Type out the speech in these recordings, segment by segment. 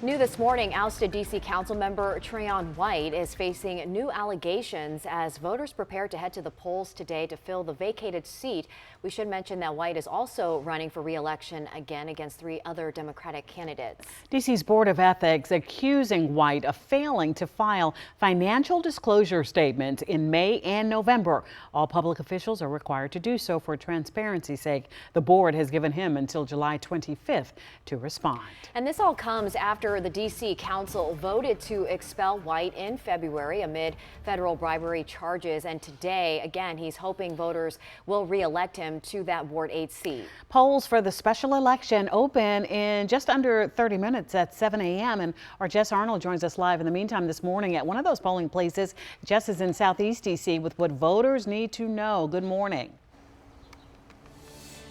New this morning, ousted D.C. Council member Trayon White is facing new allegations as voters prepare to head to the polls today to fill the vacated seat. We should mention that White is also running for re-election again against 3 other Democratic candidates. D.C.'s Board of Ethics accusing White of failing to file financial disclosure statements in May and November. All public officials are required to do so for transparency's sake. The board has given him until July 25th to respond. And this all comes after the D.C. Council voted to expel White in February amid federal bribery charges. And today, again, he's hoping voters will re-elect him to that Ward 8 seat. Polls for the special election open in just under 30 minutes at 7 a.m. And our Jess Arnold joins us live in the meantime this morning at one of those polling places. Jess is in Southeast D.C. with what voters need to know. Good morning.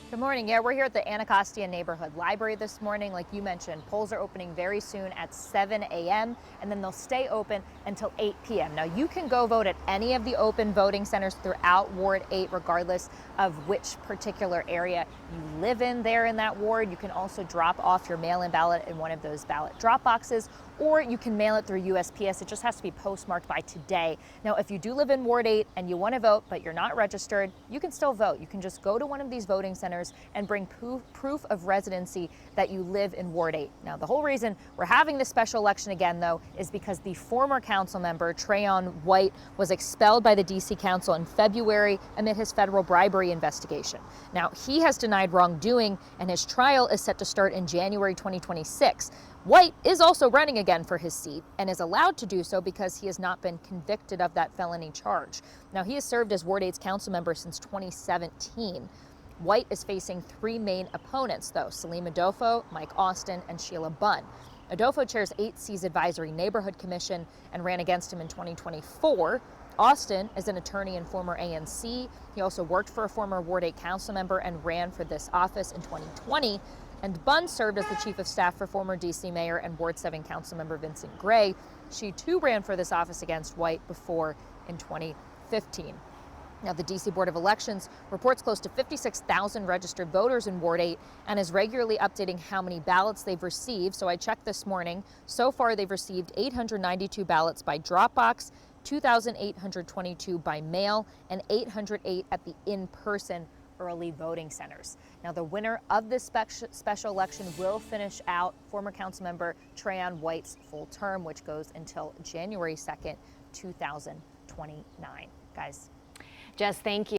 Good morning. Yeah, we're here at the Anacostia Neighborhood Library this morning. Like you mentioned, polls are opening very soon at 7 a.m. and then they'll stay open until 8 p.m. Now, you can go vote at any of the open voting centers throughout Ward 8, regardless of which particular area you live in there in that ward. You can also drop off your mail-in ballot in one of those ballot drop boxes, or you can mail it through USPS. It just has to be postmarked by today. Now, if you do live in Ward 8 and you want to vote, but you're not registered, you can still vote. You can just go to one of these voting centers and bring proof of residency that you live in Ward 8. Now, the whole reason we're having this special election again, though, is because the former council member, Trayon White, was expelled by the D.C. Council in February amid his federal bribery investigation. Now, he has denied wrongdoing, and his trial is set to start in January 2026. White is also running again for his seat and is allowed to do so because he has not been convicted of that felony charge. Now, he has served as Ward 8's council member since 2017. White is facing 3 main opponents, though: Salim Adolfo, Mike Austin, and Sheila Bunn. Adolfo chairs 8C's Advisory Neighborhood Commission and ran against him in 2024. Austin is an attorney and former ANC. He also worked for a former Ward 8 council member and ran for this office in 2020. And Bunn served as the chief of staff for former D.C. Mayor and Ward 7 council member Vincent Gray. She too ran for this office against White before in 2015. Now, the D.C. Board of Elections reports close to 56,000 registered voters in Ward 8 and is regularly updating how many ballots they've received. So I checked this morning. So far, they've received 892 ballots by drop box, 2,822 by mail, and 808 at the in-person early voting centers. Now, the winner of this special election will finish out former council member Trayon White's full term, which goes until January 2nd, 2029. Guys. Jess, thank you.